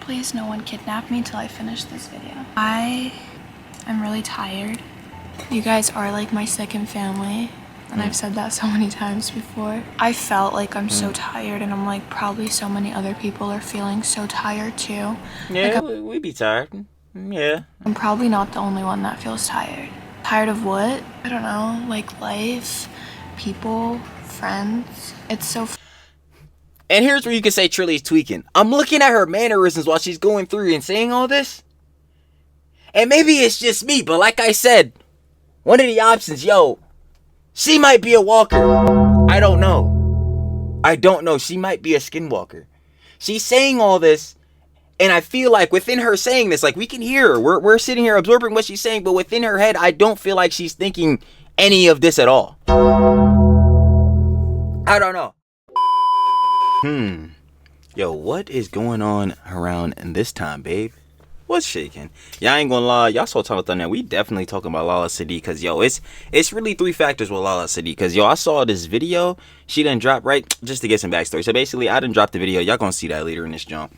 Please no one kidnap me till I finish this video. I'm really tired. You guys are like my second family. And I've said that so many times before. I felt like I'm so tired, and I'm like, probably so many other people are feeling so tired too. Yeah, like, we be tired. Yeah. I'm probably not the only one that feels tired. Tired of what? I don't know, like life, people, friends. It's so And here's where you can say Trilly's tweaking. I'm looking at her mannerisms while she's going through and saying all this. And maybe it's just me, but like I said, one of the options, yo, she might be a walker. I don't know. She might be a skinwalker. She's saying all this, and I feel like within her saying this, like we can hear her. We're sitting here absorbing what she's saying, but within her head, I don't feel like she's thinking any of this at all. I don't know. Yo, what is going on around this time, babe? What's shaking? Y'all ain't gonna lie, y'all saw Tunnel Thunder. We definitely talking about Lala Sadii, cause yo, it's really three factors with Lala Sadii. Cause yo, I saw this video she done dropped, right? Just to get some backstory. So basically, I done dropped the video. Y'all gonna see that later in this jump.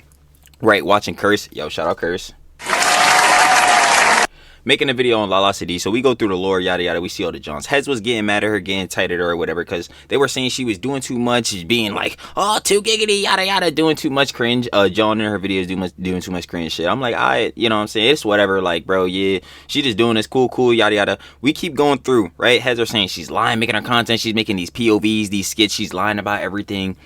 Right, watching Curse. Yo, shout out Curse. Making a video on Lala Sadii, so we go through the lore, yada yada. We see all the Johns. Heads was getting mad at her, getting tight at her or whatever, because they were saying she was doing too much, being like, oh, too giggity, yada yada, doing too much cringe. John in her videos doing too much cringe shit. I'm like, you know what I'm saying? It's whatever, like, bro, yeah, she just doing this, cool, yada yada. We keep going through, right? Heads are saying she's lying, making her content, she's making these POVs, these skits, she's lying about everything.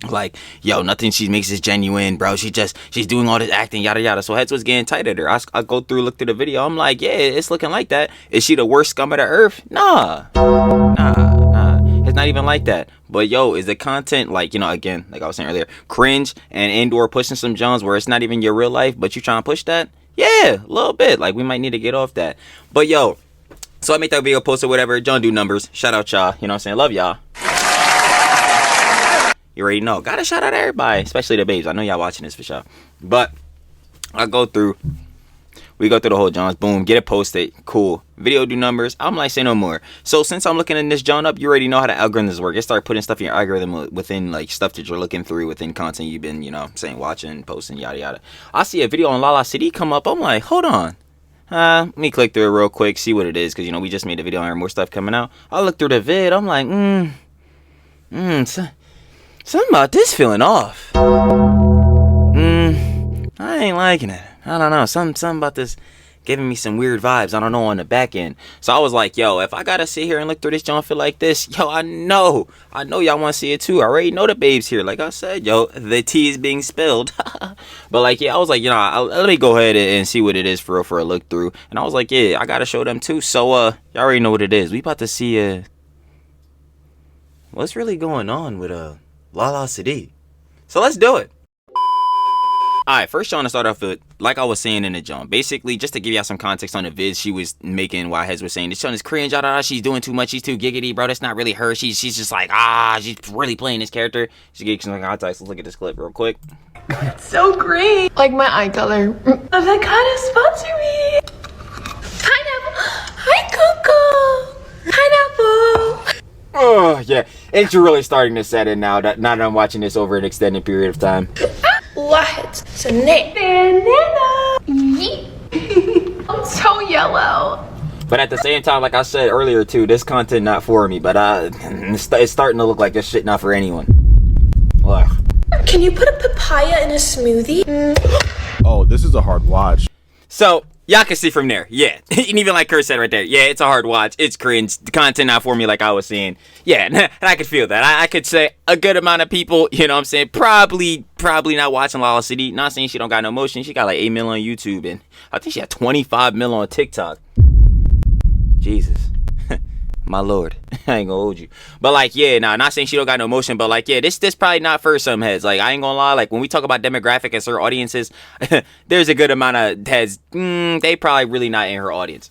Like, yo, nothing she makes is genuine, bro. She's doing all this acting, yada yada. So Heads was getting tight at her. I go through, look through the video. I'm like, yeah, it's looking like that. Is she the worst scum of the earth? Nah. It's not even like that. But yo, is the content, like, you know, again, like I was saying earlier, cringe and indoor pushing some Johns where it's not even your real life, but you trying to push that? Yeah, a little bit. Like, we might need to get off that. But yo, so I make that video, post or whatever. John do numbers. Shout out y'all. You know what I'm saying? Love y'all. You already know. Gotta shout out everybody, especially the babes. I know y'all watching this for sure. But we go through the whole Johns. Boom, get it posted. Cool. Video do numbers. I'm like, say no more. So since I'm looking in this John up, you already know how the algorithms work. It start putting stuff in your algorithm within like stuff that you're looking through within content you've been, you know, saying, watching, posting, yada yada. I see a video on Lala Sadii come up. I'm like, hold on. Let me click through it real quick, see what it is, because you know we just made a video on more stuff coming out. I look through the vid. I'm like, something about this feeling off. I ain't liking it. I don't know. Something about this giving me some weird vibes. I don't know on the back end. So I was like, yo, if I gotta sit here and look through this John feel like this, yo, I know y'all want to see it too. I already know the babes here. Like I said, yo, the tea is being spilled. But like, yeah, I was like, you know, let me go ahead and see what it is for a look through. And I was like, yeah, I gotta show them too. So y'all already know what it is. We about to see what's really going on with Lala Sadii. So let's do it. Alright, first John to start off with, like I was saying in the John, basically just to give y'all some context on the vids she was making while Heads was saying this John is cringe, she's doing too much, she's too giggity, bro, that's not really her, she's just like, she's really playing this character. She gets some context. Let's look at this clip real quick. It's so green. Like my eye color. Avocado sponsor me. Pineapple. Hi, Coco. Pineapple. Oh, yeah. It's really starting to set in now that I'm watching this over an extended period of time. What? Snake. Banana. Yeet. I'm so yellow. But at the same time, like I said earlier too, this content not for me. But it's starting to look like this shit not for anyone. Ugh. Can you put a papaya in a smoothie? Oh, this is a hard watch. So y'all can see from there, yeah. And even like Kurt said right there, yeah, it's a hard watch. It's cringe. The content not for me, like I was saying. Yeah, and I could feel that. I could say a good amount of people, you know what I'm saying, probably not watching Lala Sadii. Not saying she don't got no motion. She got like 8 million on YouTube, and I think she had 25 million on TikTok. Jesus. My lord. I ain't gonna hold you. But like, yeah, not saying she don't got no motion, but like, yeah, this probably not for some heads. Like, I ain't gonna lie, like when we talk about demographic and certain audiences, there's a good amount of heads, they probably really not in her audience.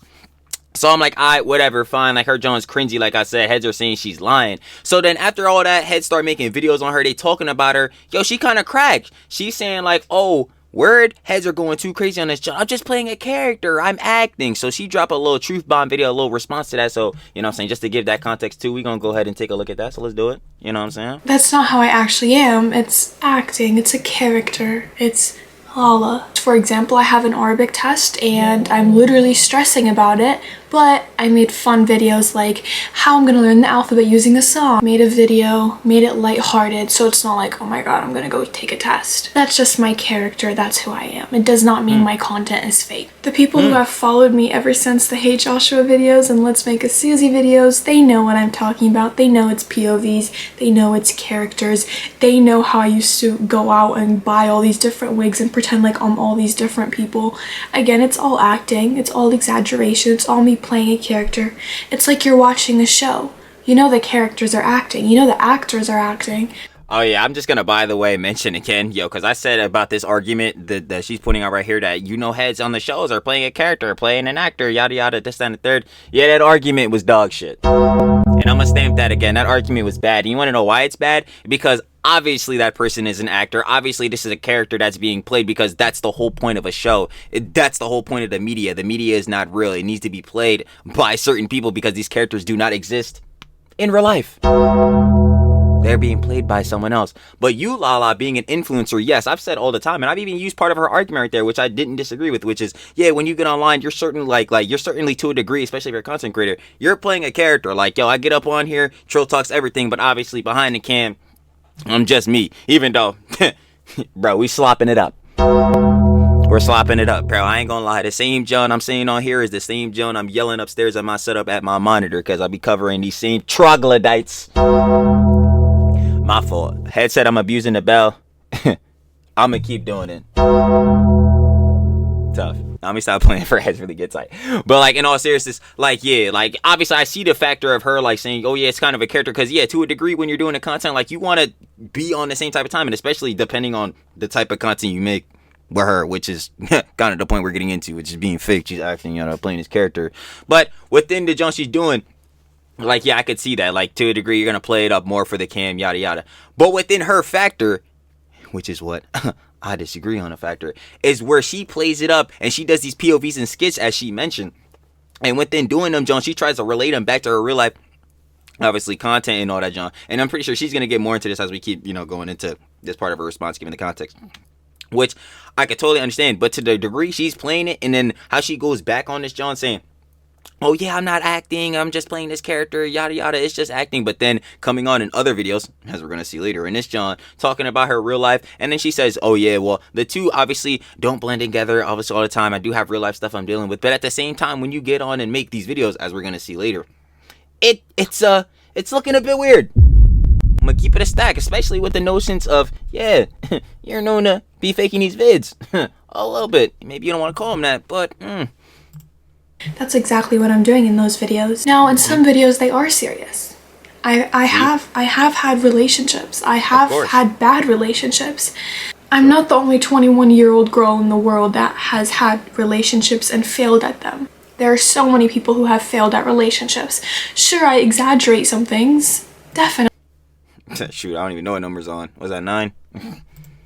So I'm like, alright, whatever, fine. Like, her John's cringy, like I said. Heads are saying she's lying. So then after all that, heads start making videos on her. They talking about her. Yo, she kind of cracked. She's saying like, oh, word, heads are going too crazy on this John. I'm just playing a character. I'm acting. So she dropped a little truth bomb video, a little response to that. So, you know what I'm saying, just to give that context too, we gonna go ahead and take a look at that. So let's do it. You know what I'm saying? That's not how I actually am. It's acting. It's a character. It's Lala. For example, I have an Arabic test and I'm literally stressing about it, but I made fun videos like how I'm gonna learn the alphabet using a song. Made a video, made it lighthearted, so it's not like, oh my god, I'm gonna go take a test. That's just my character, that's who I am. It does not mean my content is fake. The people who have followed me ever since the Hey Joshua videos and Let's Make a Susie videos, they know what I'm talking about. They know it's POVs, they know it's characters, they know how I used to go out and buy all these different wigs and pretend like I'm all these different people. Again, it's all acting, it's all exaggeration, it's all me playing a character. It's like you're watching a show. You know the characters are acting, you know the actors are acting. Oh yeah, I'm just gonna, by the way, mention again, because I said about this argument that she's putting out right here that, heads on the shows are playing a character, playing an actor, yada yada, this, that, and the third. Yeah, that argument was dog shit. And I'm gonna stamp that again. That argument was bad. And you wanna know why it's bad? Because obviously that person is an actor. Obviously this is a character that's being played because that's the whole point of a show. That's the whole point of the media. The media is not real. It needs to be played by certain people because these characters do not exist in real life. They're being played by someone else. But you, Lala, being an influencer, yes, I've said all the time, and I've even used part of her argument right there, which I didn't disagree with, which is, yeah, when you get online, you're certain, you're certainly to a degree, especially if you're a content creator, you're playing a character. Like, yo, I get up on here, Trill Talks Everything, but obviously behind the cam, I'm just me. Even though, bro, we slopping it up. We're slopping it up, bro. I ain't gonna lie. The same John I'm saying on here is the same John I'm yelling upstairs at my setup at my monitor because I'll be covering these same troglodytes. My fault. Head said I'm abusing the bell. I'm gonna keep doing it. Tough. Let me stop playing for heads really get tight. But in all seriousness, obviously I see the factor of her saying, oh yeah, it's kind of a character, because yeah, to a degree when you're doing the content, you want to be on the same type of time, and especially depending on the type of content you make with her, which is kind of the point we're getting into, which is being fake. She's acting, playing this character. But within the jump she's doing, yeah, I could see that. To a degree, you're going to play it up more for the cam, yada, yada. But within her factor, which is what I disagree on a factor, is where she plays it up and she does these POVs and skits, as she mentioned. And within doing them, John, she tries to relate them back to her real life, obviously, content and all that, John. And I'm pretty sure she's going to get more into this as we keep, going into this part of her response, given the context, which I could totally understand. But to the degree she's playing it, and then how she goes back on this, John, saying, oh yeah, I'm not acting, I'm just playing this character, yada yada, it's just acting. But then coming on in other videos, as we're gonna see later in this, John, talking about her real life, and then she says, oh yeah, well, the two obviously don't blend together, obviously, all the time. I do have real life stuff I'm dealing with, but at the same time, when you get on and make these videos, as we're gonna see later, it's looking a bit weird. I'm gonna keep it a stack, especially with the notions of, yeah, you're known to be faking these vids a little bit. Maybe you don't want to call them that, but That's exactly what I'm doing in those videos. Now, in some videos, they are serious. I have had relationships. I have had bad relationships. I'm not the only 21-year-old girl in the world that has had relationships and failed at them. There are so many people who have failed at relationships. Sure, I exaggerate some things. Definitely. Shoot, I don't even know what number's on. Was that 9?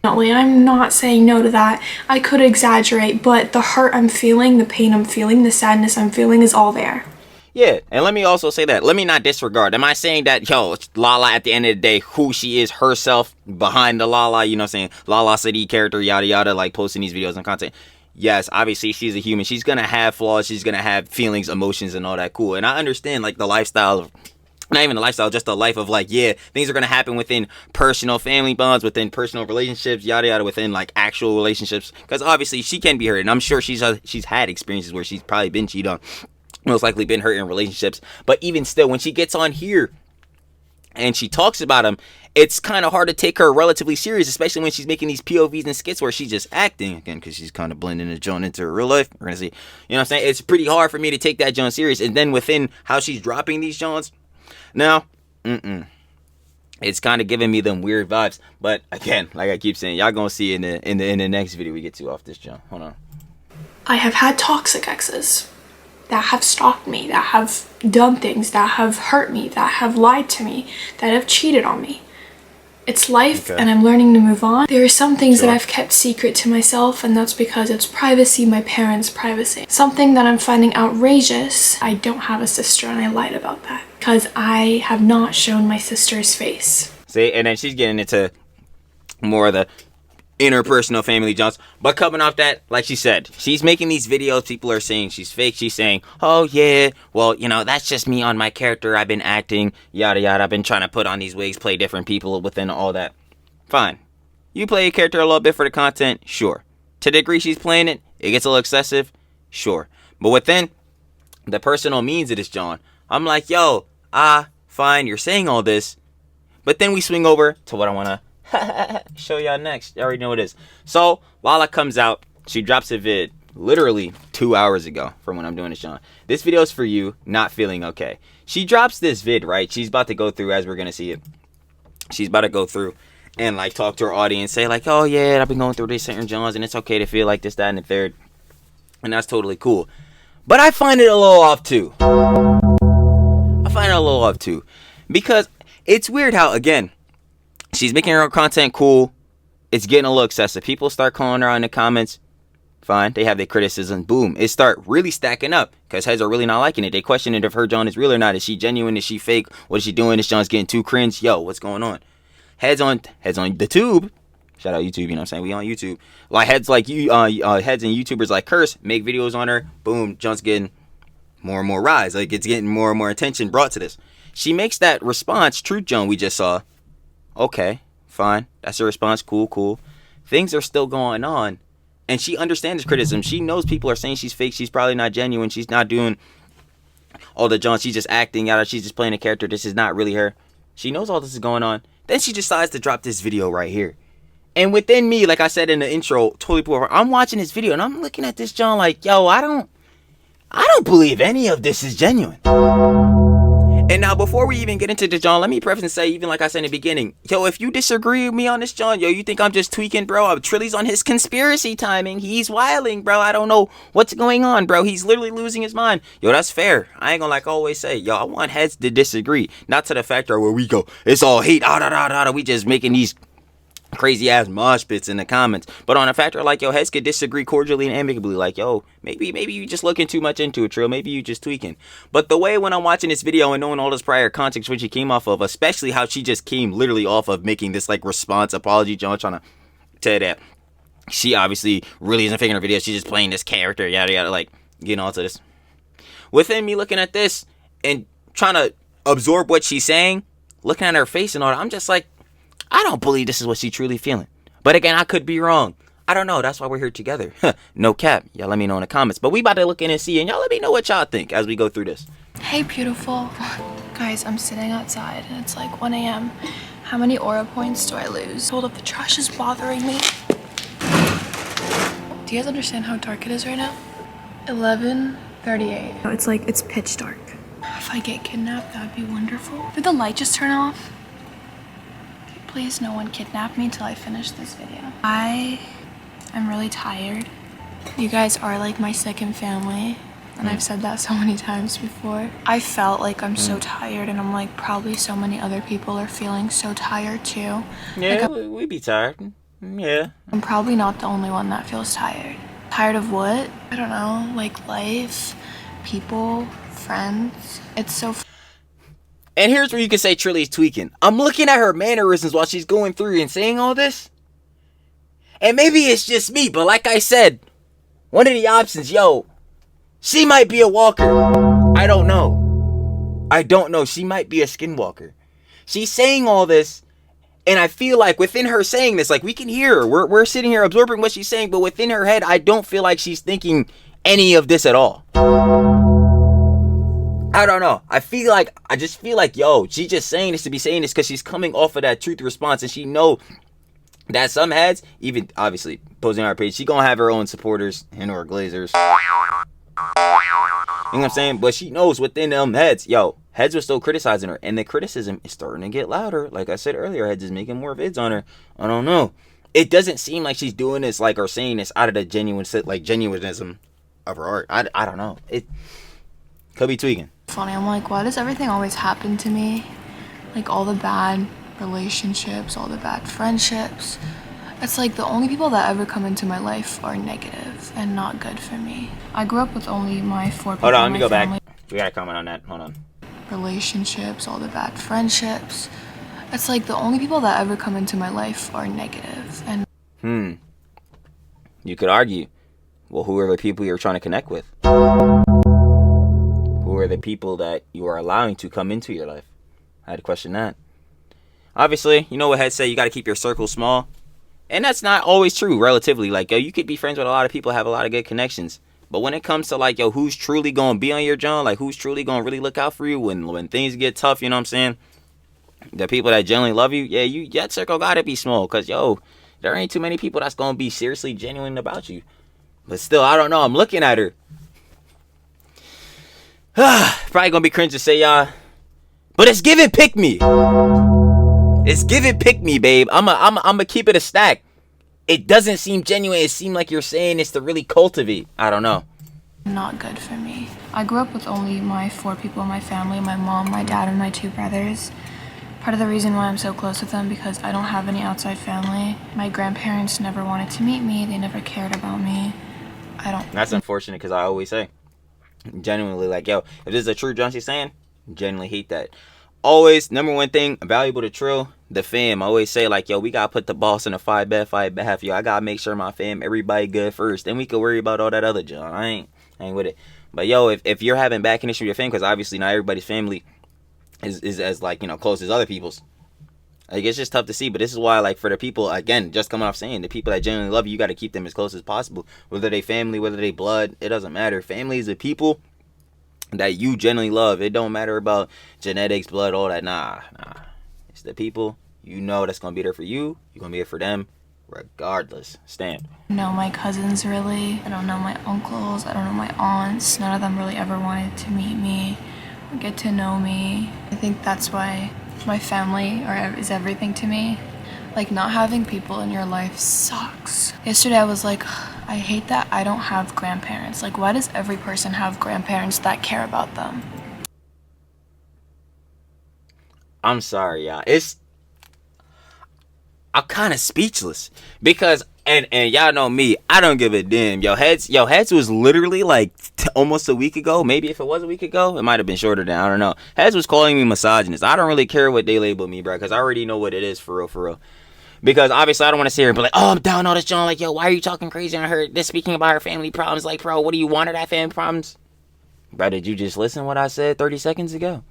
I'm not saying no to that. I could exaggerate, but the hurt I'm feeling, the pain I'm feeling, the sadness I'm feeling is all there. Yeah, and let me also say that. Let me not disregard. Am I saying that, Lala, at the end of the day, who she is herself behind the Lala, Lala Sadii character, yada yada, posting these videos and content? Yes, obviously she's a human. She's gonna have flaws. She's gonna have feelings, emotions, and all that cool. And I understand, the lifestyle of, not even the lifestyle, just the life of, things are going to happen within personal family bonds, within personal relationships, yada yada, within actual relationships, because obviously she can be hurt, and I'm sure she's had experiences where she's probably been cheated on, most likely been hurt in relationships. But even still, when she gets on here and she talks about them, it's kind of hard to take her relatively serious, especially when she's making these POVs and skits where she's just acting, again, because she's kind of blending the Joan into her real life. We're going to see, what I'm saying? It's pretty hard for me to take that Joan serious. And then within how she's dropping these Joans, now, it's kind of giving me them weird vibes. But again, like I keep saying, y'all gonna see in the next video we get to off this John. Hold on. I have had toxic exes that have stalked me, that have done things, that have hurt me, that have lied to me, that have cheated on me. It's life, and I'm learning to move on. There are some things that I've kept secret to myself, and that's because it's privacy, my parents' privacy. Something that I'm finding outrageous, I don't have a sister, and I lied about that, because I have not shown my sister's face. See, and then she's getting into more of the interpersonal family jumps. But coming off that, like she said, she's making these videos. People are saying she's fake. She's saying, oh yeah, well, you know, that's just me on my character. I've been acting, yada yada. I've been trying to put on these wigs, play different people within all that. Fine. You play a character a little bit for the content, sure. To the degree she's playing it, it gets a little excessive, sure. But within the personal means of this, John, I'm like, yo, fine, you're saying all this. But then we swing over to what I want to show y'all next. You already know what it is. So Lala comes out. She drops a vid literally 2 hours ago from when I'm doing this, John. This video is for you not feeling okay. She drops this vid, right? She's about to go through, as we're going to see it. She's about to go through and like talk to her audience. Say like, oh yeah, I've been going through this, St. John's, and it's okay to feel like this, that, and the third. And that's totally cool. But I find it a little off too. Because it's weird how, again, she's making her own content cool. It's getting a little excessive. People start calling her out in the comments. Fine. They have their criticism. Boom. It start really stacking up because heads are really not liking it. They question it if her John is real or not. Is she genuine? Is she fake? What is she doing? This John's getting too cringe. Yo, what's going on? Heads on the tube. Shout out YouTube. You know what I'm saying? We on YouTube. Like heads like you, heads and YouTubers like Curse make videos on her. Boom. John's getting more and more rise. Like it's getting more and more attention brought to this. She makes that response. Truth John we just saw. Okay. Fine. That's her response. Cool. Things are still going on. And she understands criticism. She knows people are saying she's fake. She's probably not genuine. She's not doing all the John. She's just acting out. She's just playing a character. This is not really her. She knows all this is going on. Then she decides to drop this video right here. And within me, like I said in the intro, totally poor. I'm watching this video and I'm looking at this John like, yo, I don't believe any of this is genuine. And now, before we even get into the John, let me preface and say, even like I said in the beginning, yo, if you disagree with me on this John, yo, you think I'm just tweaking, bro? Trilly's on his conspiracy timing. He's wilding, bro. I don't know what's going on, bro. He's literally losing his mind. Yo, that's fair. I ain't gonna like always say, yo, I want heads to disagree. Not to the factor where we go, it's all hate, we just making these crazy ass mosh pits in the comments. But on a factor like, yo, heads could disagree cordially and amicably, like, yo, maybe you just looking too much into it, Trill. Maybe you just tweaking. But the way when I'm watching this video and knowing all this prior context when she came off of, especially how she just came literally off of making this like response apology, John, trying to tell that she obviously really isn't faking her video, she's just playing this character, yada yada, like getting all to this. Within me looking at this and trying to absorb what she's saying, looking at her face and all that, I'm just like, I don't believe this is what she's truly feeling. But again, I could be wrong. I don't know. That's why we're here together. No cap. Y'all let me know in the comments. But we about to look in and see. And y'all let me know what y'all think as we go through this. Hey, beautiful. Guys, I'm sitting outside and it's like 1 a.m. How many aura points do I lose? Hold up, the trash is bothering me. Do you guys understand how dark it is right now? 11:38. It's pitch dark. If I get kidnapped, that'd be wonderful. Did the light just turn off? Please, no one kidnap me till I finish this video. I'm really tired. You guys are like my second family, and I've said that so many times before. I felt like I'm so tired, and I'm like, probably so many other people are feeling so tired too. Yeah, like, we be tired. Yeah. I'm probably not the only one that feels tired. Tired of what? I don't know, like life, people, friends. It's so And here's where you can say Trilly's tweaking. I'm looking at her mannerisms while she's going through and saying all this. And maybe it's just me, but like I said, one of the options, yo, she might be a walker. I don't know. She might be a skinwalker. She's saying all this, and I feel like within her saying this, like we can hear her. We're sitting here absorbing what she's saying, but within her head, I don't feel like she's thinking any of this at all. I don't know. I just feel like, yo, she's just saying this to be saying this because she's coming off of that truth response, and she know that some heads, even obviously posting on our page, she gonna have her own supporters and or glazers. You know what I'm saying? But she knows within them heads, yo, heads are still criticizing her, and the criticism is starting to get louder. Like I said earlier, heads is making more vids on her. I don't know. It doesn't seem like she's doing this like or saying this out of the genuinism of her art. I don't know. It could be tweaking. funny. I'm like, why does everything always happen to me? Like all the bad relationships, all the bad friendships. It's like the only people that ever come into my life are negative and not good for me. I grew up with only my 4 people. Hold on, let me go back. We gotta comment on that. Hold on. Relationships, all the bad friendships. It's like the only people that ever come into my life are negative and You could argue, well, who are the people you're trying to connect with? Who are the people that you are allowing to come into your life? I had to question that. Obviously, you know what heads say, you got to keep your circle small. And that's not always true, relatively. Like, yo, you could be friends with a lot of people, have a lot of good connections. But when it comes to, like, yo, who's truly going to be on your job, like, who's truly going to really look out for you when things get tough, you know what I'm saying? The people that genuinely love you, yeah, that circle got to be small. Because, yo, there ain't too many people that's going to be seriously genuine about you. But still, I don't know. I'm looking at her. Probably going to be cringe to say, y'all. But it's giving pick me. It's giving pick me, babe. I'm a keep it a stack. It doesn't seem genuine. It seems like you're saying it's to really cultivate. I don't know. Not good for me. I grew up with only my 4 people in my family, my mom, my dad, and my 2 brothers. Part of the reason why I'm so close with them because I don't have any outside family. My grandparents never wanted to meet me. They never cared about me. That's unfortunate because I always say, genuinely, like, yo, if this is a true John she's saying, genuinely hate that. Always, number one thing, valuable to Trill, the fam. I always say, like, yo, we gotta put the boss in a 5-bet, yo. I gotta make sure my fam, everybody good first. Then we can worry about all that other John. I ain't with it. But, yo, if you're having bad connection with your fam, because obviously not everybody's family is as, like, you know, close as other people's. Like, it's just tough to see. But this is why, like, for the people, again, just coming off saying, the people that genuinely love you, you gotta keep them as close as possible. Whether they family, whether they blood, it doesn't matter. Family is the people that you genuinely love. It don't matter about genetics, blood, all that. Nah. It's the people you know that's gonna be there for you. You're gonna be there for them, regardless. Stand. I don't know my cousins really. I don't know my uncles. I don't know my aunts. None of them really ever wanted to meet me or get to know me. I think that's why my family is everything to me. Like, not having people in your life sucks. Yesterday I was like, I hate that I don't have grandparents. Like, why does every person have grandparents that care about them? I'm sorry, y'all. I'm kind of speechless because and y'all know me. I don't give a damn. Heads was literally like almost a week ago. Maybe if it was a week ago, it might have been shorter than, I don't know. Heads was calling me misogynist. I don't really care what they label me, bro, because I already know what it is for real. Because obviously I don't want to sit here and be like, oh, I'm down all this John. Like, yo, why are you talking crazy on her? This speaking about her family problems. Like, bro, what do you want of that family problems? Bro, did you just listen to what I said 30 seconds ago?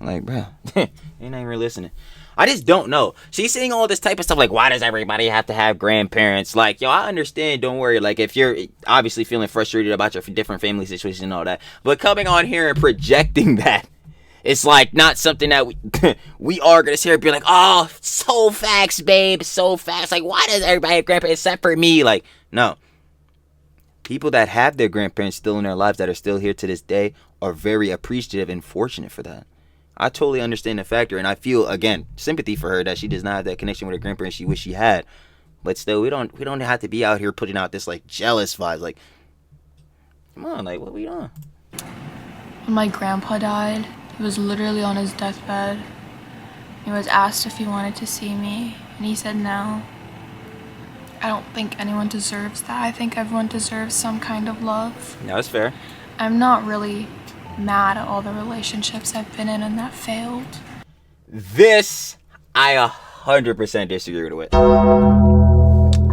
Like, bro, you're not even listening. I just don't know. She's saying all this type of stuff like, why does everybody have to have grandparents? Like, yo, I understand. Don't worry. Like, if you're obviously feeling frustrated about your different family situations and all that. But coming on here and projecting that, it's like not something that we are going to sit here and be like, oh, so facts, babe. So facts. Like, why does everybody have grandparents except for me? Like, no. People that have their grandparents still in their lives that are still here to this day are very appreciative and fortunate for that. I totally understand the factor, and I feel, again, sympathy for her that she does not have that connection with her grandparents she wish she had. But still, we don't have to be out here putting out this like jealous vibes. Like, come on, like, what we doing? When my grandpa died, he was literally on his deathbed. He was asked if he wanted to see me, and he said no. I don't think anyone deserves that. I think everyone deserves some kind of love. No, that's fair. I'm not really mad at all the relationships I've been in and that failed. This, I 100% disagree with.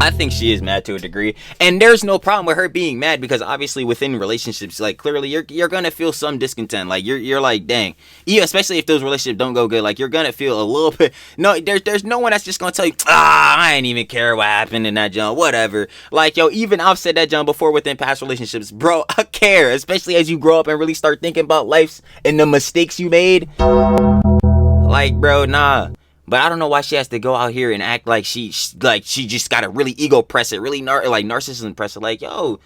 I think she is mad to a degree, and there's no problem with her being mad because obviously within relationships, like clearly you're gonna feel some discontent. Like you're like, dang, yeah, especially if those relationships don't go good. Like you're gonna feel a little bit. No, there's no one that's just gonna tell you, I ain't even care what happened in that John, whatever. Like, yo, even I've said that John before within past relationships, bro. I care, especially as you grow up and really start thinking about life and the mistakes you made. Like, bro, nah. But I don't know why she has to go out here and act like she just got to really ego press it, really narcissism press it. Like, yo,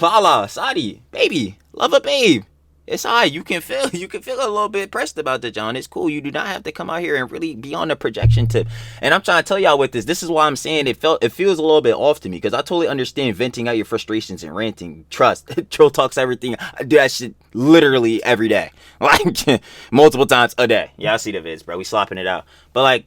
Lala, Sadii, baby, love a babe. It's alright. You can feel a little bit pressed about the John. It's cool. You do not have to come out here and really be on the projection tip. And I'm trying to tell y'all with this. This is why I'm saying it feels a little bit off to me because I totally understand venting out your frustrations and ranting. Trust, Trill talks everything. I do that shit literally every day, like multiple times a day. Y'all see the vids, bro. We slopping it out. But like,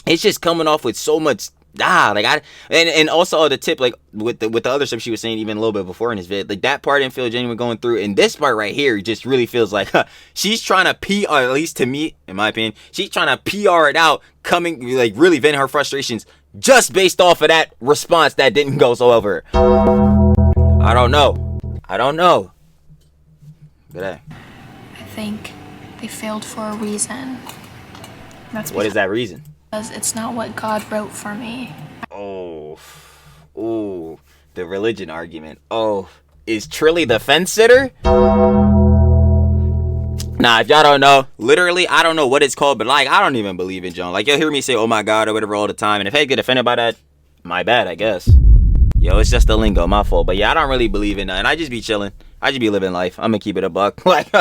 it's just coming off with so much like and also the tip, like with the other stuff she was saying even a little bit before in this vid, like that part didn't feel genuine going through, and this part right here just really feels like she's trying to PR, at least to me, in my opinion, she's trying to PR it out, coming like really venting her frustrations just based off of that response that didn't go so over. I don't know. Good day. I think they failed for a reason. What is that reason? Because it's not what God wrote for me. Oh, ooh, the religion argument. Oh, is Trilly the fence sitter? Nah, if y'all don't know, literally, I don't know what it's called, but like, I don't even believe in John. Like, you'll hear me say, oh my God, or whatever all the time, and if I get offended by that, my bad, I guess. Yo, it's just the lingo, my fault. But yeah, I don't really believe in nothing. I just be chilling. I just be living life. I'm gonna keep it a buck. Like,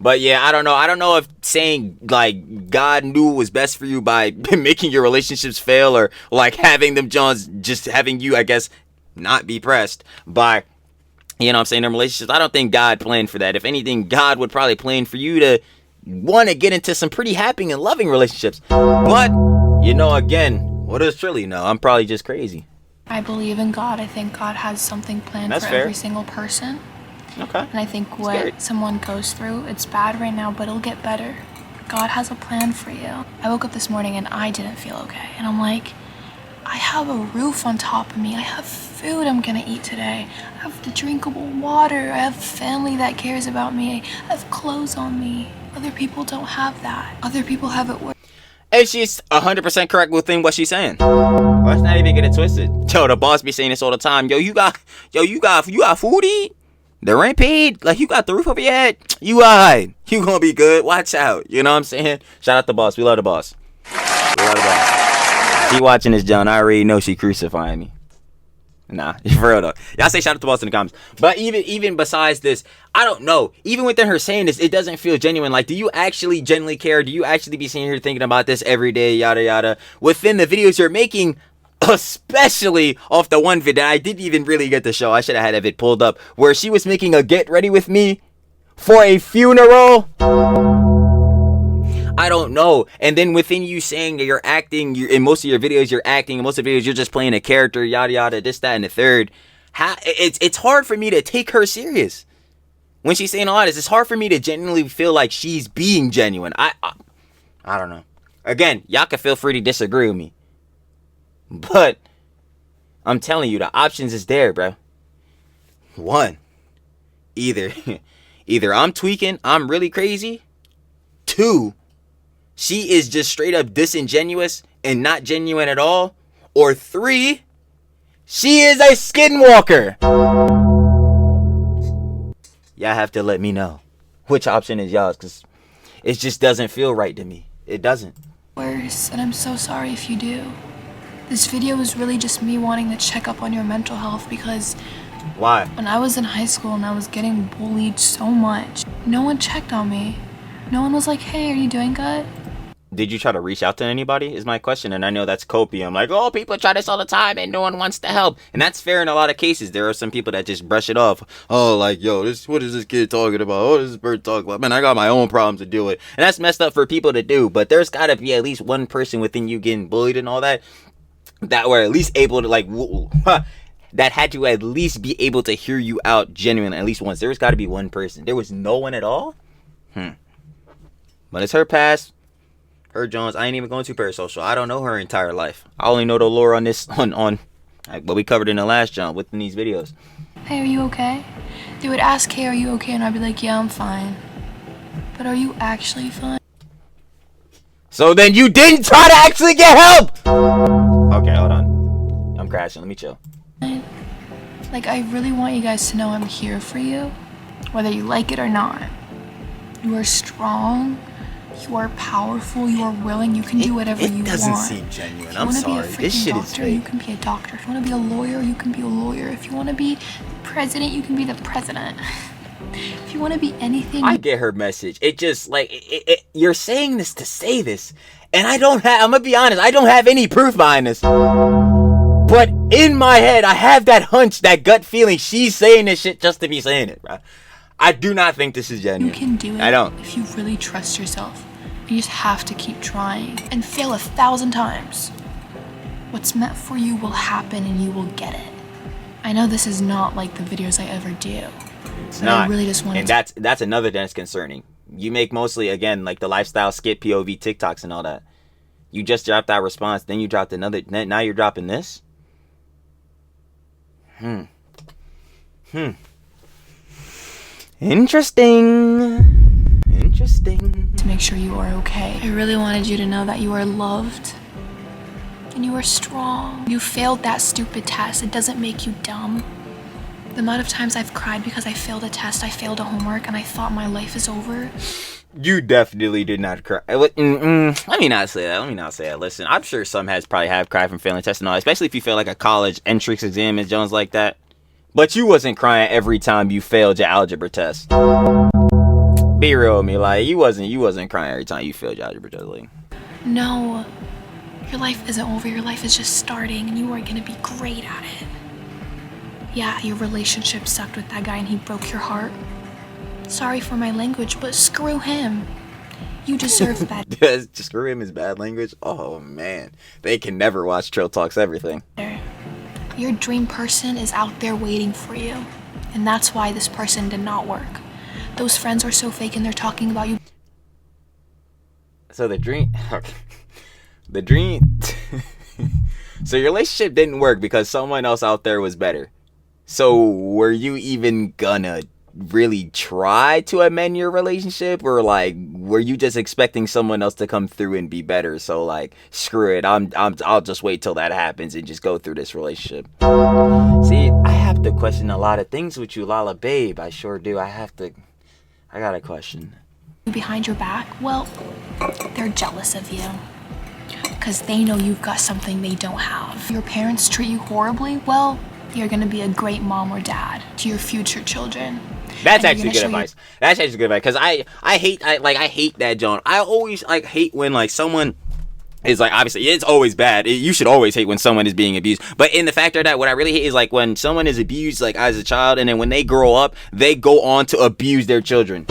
but yeah, I don't know. I don't know if saying like God knew what was best for you by making your relationships fail, or like having them Johns just having you, I guess, not be pressed by, you know what I'm saying, them relationships. I don't think God planned for that. If anything, God would probably plan for you to want to get into some pretty happy and loving relationships. But you know, again, what does Trilly know? I'm probably just crazy. I believe in God. I think God has something planned That's for fair. every single person. Okay. And I think what someone goes through, it's bad right now, but it'll get better. God has a plan for you. I woke up this morning and I didn't feel okay. And I'm like, I have a roof on top of me. I have food I'm gonna eat today. I have the drinkable water. I have family that cares about me. I have clothes on me. Other people don't have that. Other people have it worse. And she's 100% correct within what she's saying. Let's not even get it twisted. Yo, the boss be saying this all the time. You got food to eat? The rent paid? Like, you got the roof over your head? You alright. You gonna be good. Watch out. You know what I'm saying? Shout out the boss. We love the boss. We love the boss. She watching this, John. I already know she crucifying me. Nah, for real though. Y'all say shout out to the boss in the comments. But even besides this, I don't know. Even within her saying this, it doesn't feel genuine. Like, do you actually genuinely care? Do you actually be sitting here thinking about this every day, yada yada? Within the videos you're making, especially off the one vid that I didn't even really get to show. I should have had that vid pulled up, where she was making a get ready with me for a funeral. I don't know. And then within you saying that you're acting, in most of your videos you're acting, in most of the videos you're just playing a character, yada yada, this, that, and the third. It's hard for me to take her serious when she's saying all this. It's hard for me to genuinely feel like she's being genuine. I don't know. Again, y'all can feel free to disagree with me, but I'm telling you, the options is there, bro. One, either I'm tweaking, I'm really crazy. Two, she is just straight up disingenuous and not genuine at all. Or three, she is a skinwalker. Y'all have to let me know which option is y'all's, because it just doesn't feel right to me. It doesn't. Worse, and I'm so sorry if you do. This video is really just me wanting to check up on your mental health, because Why? when I was in high school and I was getting bullied so much, no one checked on me. No one was like, hey, are you doing good? Did you try to reach out to anybody is my question. And I know that's copium. Like, oh, people try this all the time and no one wants to help. And that's fair in a lot of cases. There are some people that just brush it off. Oh, like, yo, what is this kid talking about? What is this bird talking about? Man, I got my own problems to deal with. And that's messed up for people to do. But there's got to be at least one person within you getting bullied and all that were at least able to, like, that had to at least be able to hear you out genuinely at least once. There's got to be one person. There was no one at all? But it's her past. Her Jones. I ain't even going to parasocial. I don't know her entire life. I only know the lore on this on like what we covered in the last John within these videos. Hey, are you okay? They would ask, hey, are you okay? And I'd be like, yeah, I'm fine. But are you actually fine? So then you didn't try to actually get help! Okay, hold on. I'm crashing. Let me chill. Like, I really want you guys to know I'm here for you, whether you like it or not. You are strong. You are powerful. You are willing. You can do whatever you want. It doesn't seem genuine. I'm sorry. sorry. This shit is fake. You can be a doctor. If you want to be a lawyer, you can be a lawyer. If you want to be the president, you can be the president. If you want to be anything. I get her message. It just, like, you're saying this to say this. And I'm going to be honest, I don't have any proof behind this. But in my head, I have that hunch, that gut feeling she's saying this shit just to be saying it, bro. I do not think this is genuine. You can do it. I don't. If you really trust yourself. You just have to keep trying and fail 1,000 times. What's meant for you will happen and you will get it. I know this is not like the videos I ever do. It's not. I really just wanted and that's another that's concerning. You make mostly, again, like the lifestyle skit POV TikToks and all that. You just dropped that response, then you dropped another, now you're dropping this? Interesting. to make sure you are okay. I really wanted you to know that you are loved and you are strong. You failed that stupid test. It doesn't make you dumb. The amount of times I've cried because I failed a test, I failed a homework, and I thought my life is over. You definitely did not cry. Let me not say that. Listen, I'm sure some probably have cried from failing tests and all, especially if you fail like a college entrance exam and Jones like that. But you wasn't crying every time you failed your algebra test. Be real with me, like you wasn't crying every time you failed your algebra test. Like, No, your life isn't over. Your life is just starting, and you are gonna be great at it. Yeah, your relationship sucked with that guy and he broke your heart. Sorry for my language, but screw him. You deserve that. Just screw him is bad language. Oh man, they can never watch Trill Talks Everything. Your dream person is out there waiting for you, and that's why this person did not work. Those friends are so fake and they're talking about you. So the dream. So your relationship didn't work because someone else out there was better. So were you even gonna really try to amend your relationship, or like were you just expecting someone else to come through and be better? So like screw it, I'll just wait till that happens and just go through this relationship. See, I have to question a lot of things with you, Lala babe. I sure do. I got a question. Behind your back, well, they're jealous of you because they know you've got something they don't have. Your parents treat you horribly, well, you're gonna be a great mom or dad to your future children. That's actually good advice. That's actually good advice, because I hate that, John. I always like hate when like someone is like, obviously it's always bad. You should always hate when someone is being abused. But in the factor that what I really hate is like when someone is abused like as a child, and then when they grow up, they go on to abuse their children.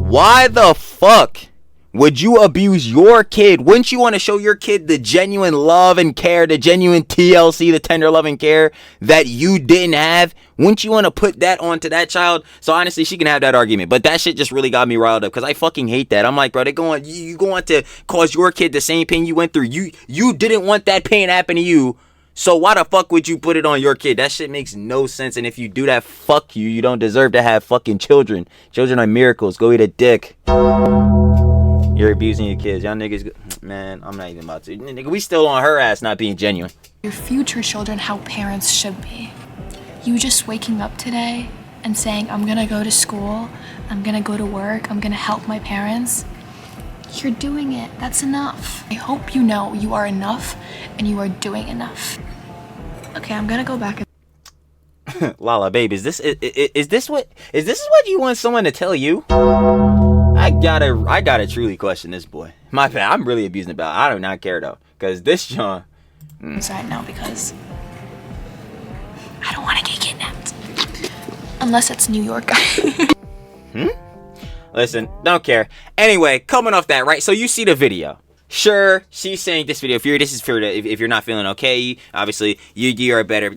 Why the fuck would you abuse your kid? Wouldn't you want to show your kid the genuine love and care, the genuine TLC, the tender love and care that you didn't have? Wouldn't you want to put that onto that child? So honestly, she can have that argument. But that shit just really got me riled up because I fucking hate that. I'm like, bro, you go on to cause your kid the same pain you went through. You didn't want that pain to happen to you. So why the fuck would you put it on your kid? That shit makes no sense. And if you do that, fuck you. You don't deserve to have fucking children. Children are miracles. Go eat a dick. You're abusing your kids. Y'all niggas, man, I'm not even about to. Nigga, we still on her ass not being genuine. Your future children how parents should be. You just waking up today and saying, I'm gonna go to school, I'm gonna go to work, I'm gonna help my parents. You're doing it. That's enough. I hope you know you are enough and you are doing enough. Okay, I'm gonna go back. Lala, babe, is this what you want someone to tell you? I gotta truly question this boy. My bad. I'm really abusing the bell. I do not care though, cause this John. Right now because I don't want to get kidnapped unless it's New York. Listen, don't care. Anyway, coming off that, right? So you see the video. Sure, she's saying this video. If you're not feeling okay, obviously you're a better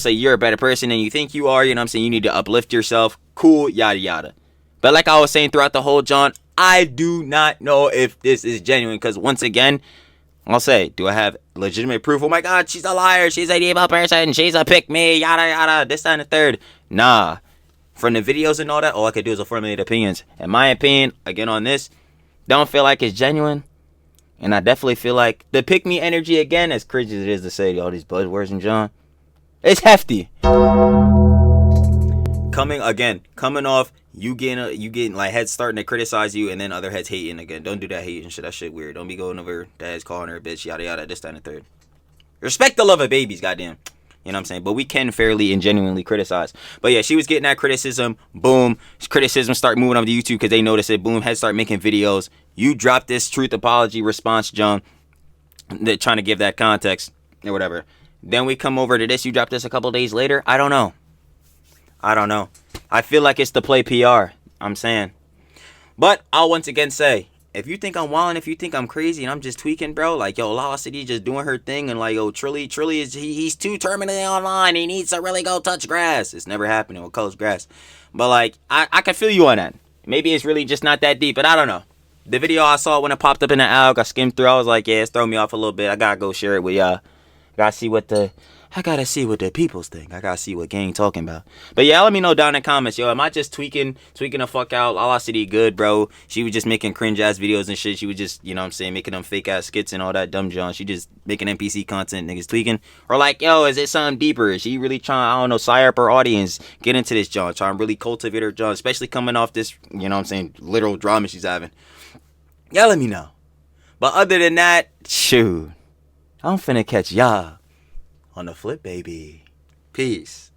you're a better person than you think you are. You know what I'm saying? You need to uplift yourself. Cool, yada yada. But like I was saying throughout the whole John, I do not know if this is genuine. Because once again, I'll say, do I have legitimate proof? Oh my God, she's a liar. She's a evil person. She's a pick me. Yada yada. This, that, and the third. Nah. From the videos and all that, all I could do is formulate opinions. In my opinion, again on this, don't feel like it's genuine. And I definitely feel like the pick me energy, again, as cringe as it is to say all these buzzwords and John, it's hefty. Coming off, you getting like heads starting to criticize you, and then other heads hating again. Don't do that hating shit. That shit weird. Don't be going over dad's calling her a bitch, yada yada, this, that, and the third. Respect the love of babies, goddamn. You know what I'm saying? But we can fairly and genuinely criticize. But yeah, she was getting that criticism. Boom. Criticism start moving on to YouTube because they notice it. Boom. Head start making videos. You drop this truth apology response, John. They're trying to give that context or whatever. Then we come over to this. You drop this a couple days later. I don't know. I feel like it's to play PR. I'm saying. But I'll once again say, if you think I'm wilding, if you think I'm crazy and I'm just tweaking, bro, like, yo, Lala Sadii just doing her thing, and like, yo, Trilly is he's too terminally online. He needs to really go touch grass. It's never happening with Coach Grass. But like, I can feel you on that. Maybe it's really just not that deep, but I don't know. The video I saw when it popped up in the alg, I skimmed through. I was like, yeah, it's throwing me off a little bit. I gotta go share it with y'all. I gotta see what the people's think. I gotta see what gang talking about. But yeah, let me know down in the comments, yo. Am I just tweaking the fuck out? Lala Sadii good, bro. She was just making cringe ass videos and shit. She was just, you know what I'm saying, making them fake ass skits and all that dumb junk. She just making NPC content, niggas tweaking. Or like, yo, is it something deeper? Is she really trying, I don't know, sire up her audience, get into this junk, trying to really cultivate her junk, especially coming off this, you know what I'm saying, literal drama she's having. Y'all let me know. But other than that, shoot, I'm finna catch y'all on the flip, baby. Peace.